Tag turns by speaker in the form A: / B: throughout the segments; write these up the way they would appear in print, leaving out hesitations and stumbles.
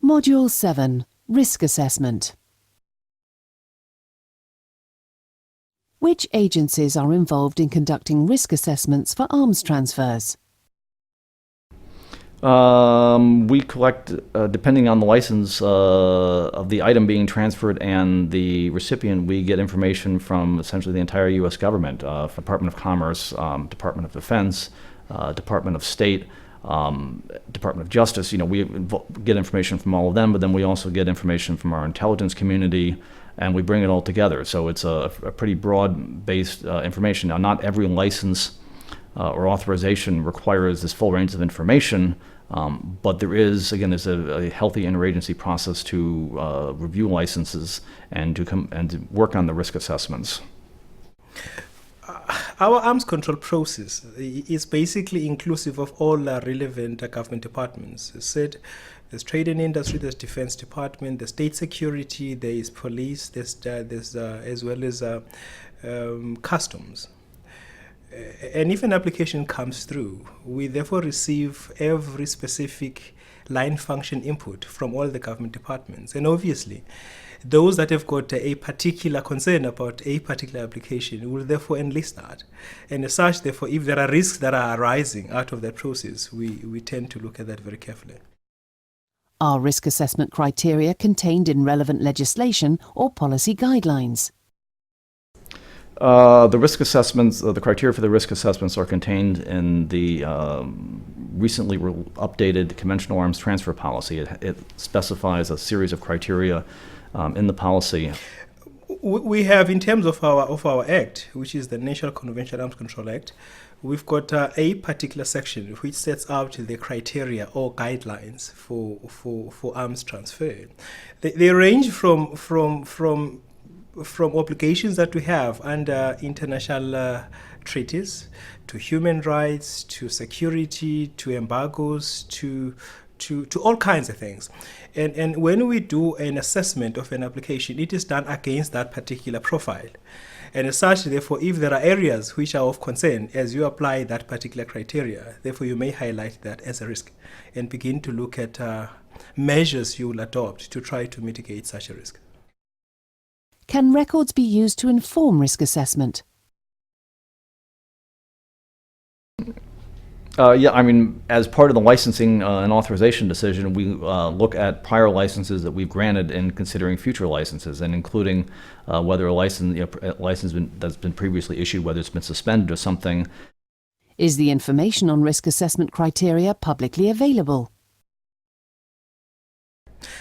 A: Module 7. Risk Assessment. Which agencies are involved in conducting risk assessments for arms transfers?
B: We collect, depending on the license of the item being transferred and the recipient, we get information from essentially the entire U.S. government, Department of Commerce, Department of Defense, Department of State, Department of Justice. We get information from all of them, but then we also get information from our intelligence community, and we bring it all together. So it's a pretty broad-based information. Now, not every license or authorization requires this full range of information, but there's a healthy interagency process to review licenses and to work on the risk assessments.
C: Our arms control process is basically inclusive of all relevant government departments. As said, there's trade and industry, there's defense department, there's state security, there is police, there's as well as customs. And if an application comes through, we therefore receive every specific line function input from all the government departments. And obviously, those that have got a particular concern about a particular application will therefore enlist that. And as such, therefore, if there are risks that are arising out of that process, we tend to look at that very carefully.
A: Are risk assessment criteria contained in relevant legislation or policy guidelines?
B: The risk assessments, the criteria for the risk assessments are contained in the recently updated conventional arms transfer policy. It specifies a series of criteria in the policy.
C: We have, in terms of our act, which is the National Conventional Arms Control Act, we've got a particular section which sets out the criteria or guidelines for arms transfer. They range from obligations that we have under international treaties, to human rights, to security, to embargoes, to all kinds of things. And when we do an assessment of an application, it is done against that particular profile. And as such, therefore, if there are areas which are of concern as you apply that particular criteria, therefore you may highlight that as a risk and begin to look at measures you will adopt to try to mitigate such a risk.
A: Can records be used to inform risk assessment?
B: As part of the licensing and authorization decision, we look at prior licenses that we've granted and considering future licenses, and including whether a license that's been previously issued, whether it's been suspended or something.
A: Is the information on risk assessment criteria publicly available?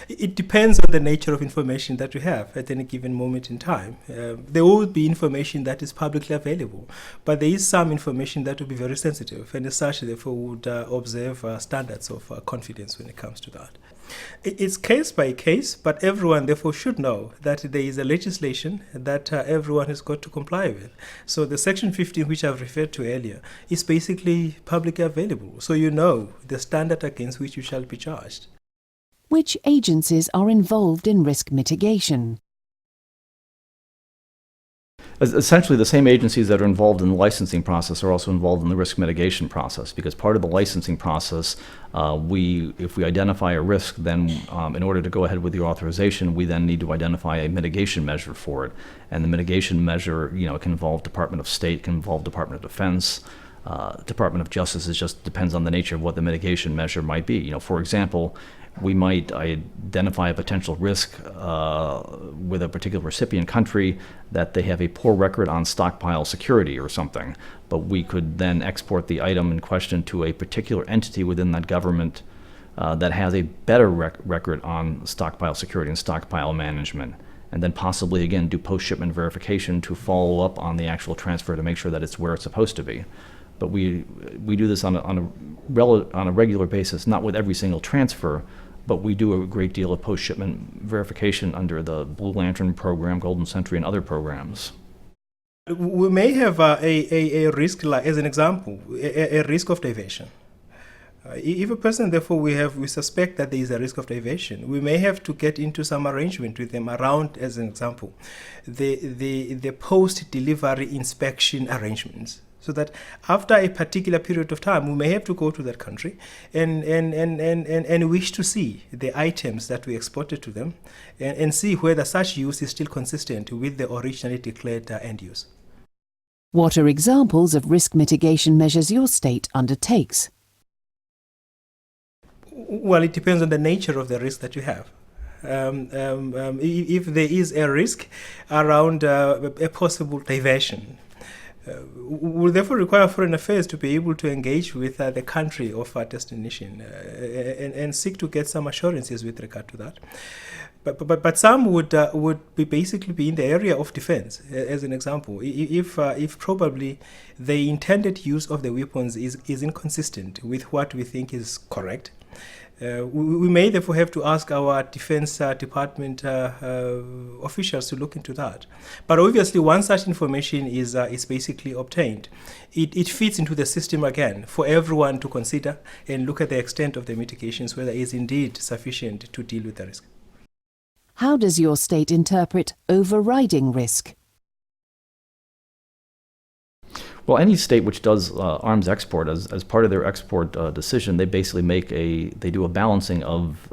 C: It depends on the nature of information that you have at any given moment in time. There will be information that is publicly available, but there is some information that will be very sensitive, and as such, therefore, would observe standards of confidence when it comes to that. It's case by case, but everyone therefore should know that there is a legislation that everyone has got to comply with. So the Section 15, which I've referred to earlier, is basically publicly available, so you know the standard against which you shall be charged.
A: Which agencies are involved in risk mitigation?
B: Essentially, the same agencies that are involved in the licensing process are also involved in the risk mitigation process, because part of the licensing process, if we identify a risk, then in order to go ahead with the authorization, we then need to identify a mitigation measure for it. And the mitigation measure, it can involve Department of State, can involve Department of Defense, Department of Justice. It just depends on the nature of what the mitigation measure might be. For example, we might identify a potential risk with a particular recipient country that they have a poor record on stockpile security or something, but we could then export the item in question to a particular entity within that government that has a better record on stockpile security and stockpile management, and then possibly again do post-shipment verification to follow up on the actual transfer to make sure that it's where it's supposed to be. But we do this on a regular basis, not with every single transfer, but we do a great deal of post-shipment verification under the Blue Lantern program, Golden Century, and other programs.
C: We may have a risk, like as an example, a risk of diversion. If a person, therefore, we suspect that there is a risk of diversion, we may have to get into some arrangement with them around, as an example, the post-delivery inspection arrangements. So that after a particular period of time, we may have to go to that country and wish to see the items that we exported to them and see whether such use is still consistent with the originally declared end use.
A: What are examples of risk mitigation measures your state undertakes?
C: Well, it depends on the nature of the risk that you have. If there is a risk around a possible diversion, will therefore require Foreign Affairs to be able to engage with the country of our destination and seek to get some assurances with regard to that. But some would be basically be in the area of defense, as an example. If probably the intended use of the weapons is inconsistent with what we think is correct, we may therefore have to ask our Defense Department officials to look into that. But obviously, once such information is basically obtained, it fits into the system again for everyone to consider and look at the extent of the mitigations, whether it is indeed sufficient to deal with the risk.
A: How does your state interpret overriding risk?
B: Well, any state which does arms export, as part of their export decision, they basically they do a balancing of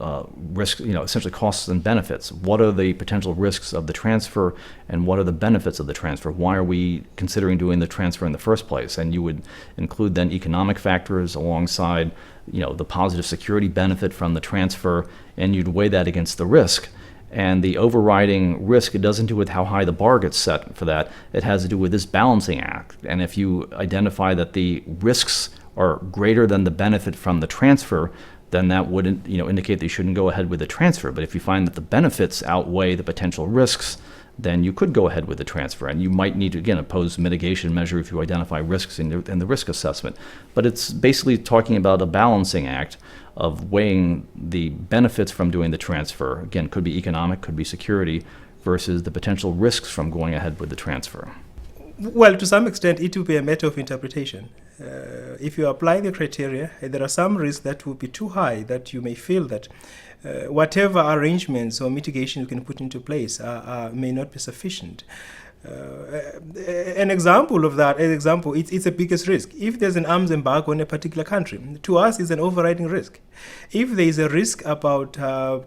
B: risk, essentially costs and benefits. What are the potential risks of the transfer, and what are the benefits of the transfer? Why are we considering doing the transfer in the first place? And you would include then economic factors alongside, the positive security benefit from the transfer, and you'd weigh that against the risk. And the overriding risk, it doesn't do with how high the bar gets set for that. It has to do with this balancing act. And if you identify that the risks are greater than the benefit from the transfer, then that would indicate that you shouldn't go ahead with the transfer. But if you find that the benefits outweigh the potential risks, then you could go ahead with the transfer. And you might need to, again, oppose mitigation measure if you identify risks in the risk assessment. But it's basically talking about a balancing act of weighing the benefits from doing the transfer. Again, could be economic, could be security, versus the potential risks from going ahead with the transfer.
C: Well, to some extent, it will be a matter of interpretation. If you apply the criteria, there are some risks that will be too high that you may feel that whatever arrangements or mitigation you can put into place may not be sufficient. An example of that, it's the biggest risk. If there's an arms embargo on a particular country, to us it's an overriding risk. If there is a risk about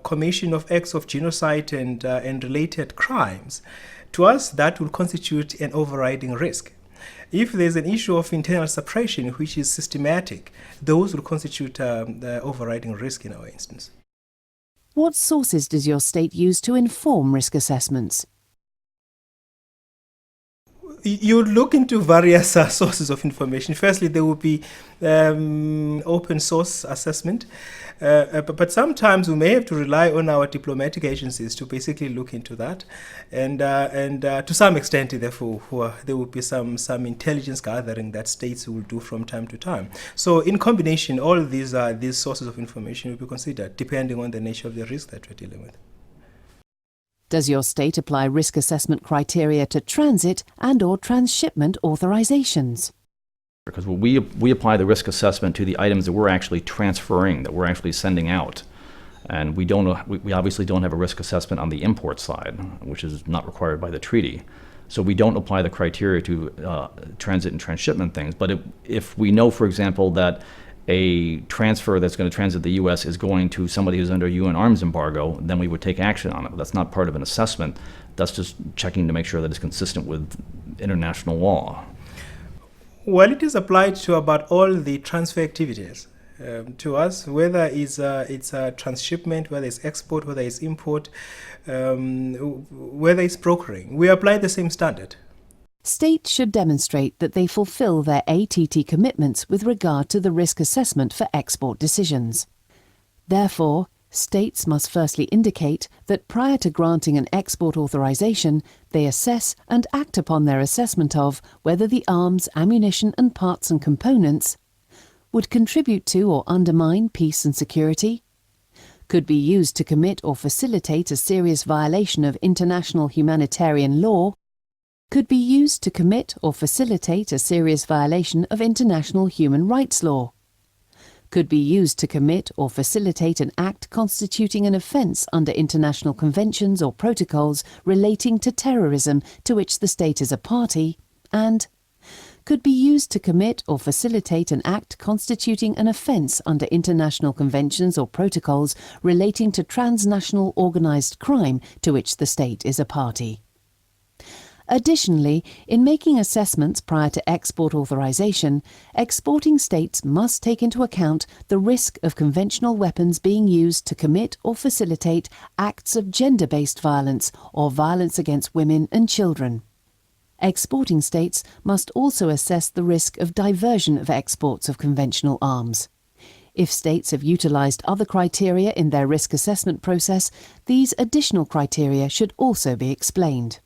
C: commission of acts of genocide and related crimes, to us that will constitute an overriding risk. If there's an issue of internal suppression which is systematic, those will constitute the overriding risk in our instance.
A: What sources does your state use to inform risk assessments?
C: You look into various sources of information. Firstly, there will be open source assessment, but sometimes we may have to rely on our diplomatic agencies to basically look into that, and to some extent, therefore, there will be some intelligence gathering that states will do from time to time. So, in combination, all these sources of information will be considered depending on the nature of the risk that we're dealing with.
A: Does your state apply risk assessment criteria to transit and/or transshipment authorizations?
B: Because we apply the risk assessment to the items that we're actually transferring, that we're actually sending out. And we obviously don't have a risk assessment on the import side, which is not required by the treaty. So we don't apply the criteria to transit and transshipment things. But if we know, for example, that a transfer that's going to transit the U.S. is going to somebody who's under a UN arms embargo, then we would take action on it. But that's not part of an assessment. That's just checking to make sure that it's consistent with international law.
C: Well, it is applied to about all the transfer activities. To us, whether it's a transshipment, whether it's export, whether it's import, whether it's brokering, we apply the same standard.
A: States should demonstrate that they fulfill their ATT commitments with regard to the risk assessment for export decisions. Therefore, states must firstly indicate that prior to granting an export authorization, they assess and act upon their assessment of whether the arms, ammunition and parts and components would contribute to or undermine peace and security, could be used to commit or facilitate a serious violation of international humanitarian law, could be used to commit or facilitate a serious violation of international human rights law, could be used to commit or facilitate an act constituting an offence under international conventions or protocols relating to terrorism to which the state is a party, and could be used to commit or facilitate an act constituting an offence under international conventions or protocols relating to transnational organised crime to which the state is a party. Additionally, in making assessments prior to export authorization, exporting states must take into account the risk of conventional weapons being used to commit or facilitate acts of gender-based violence or violence against women and children. Exporting states must also assess the risk of diversion of exports of conventional arms. If states have utilised other criteria in their risk assessment process, these additional criteria should also be explained.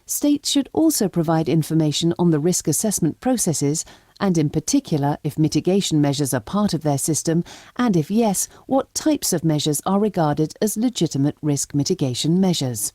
A: States should also provide information on the risk assessment processes and, in particular, if mitigation measures are part of their system, and if yes, what types of measures are regarded as legitimate risk mitigation measures.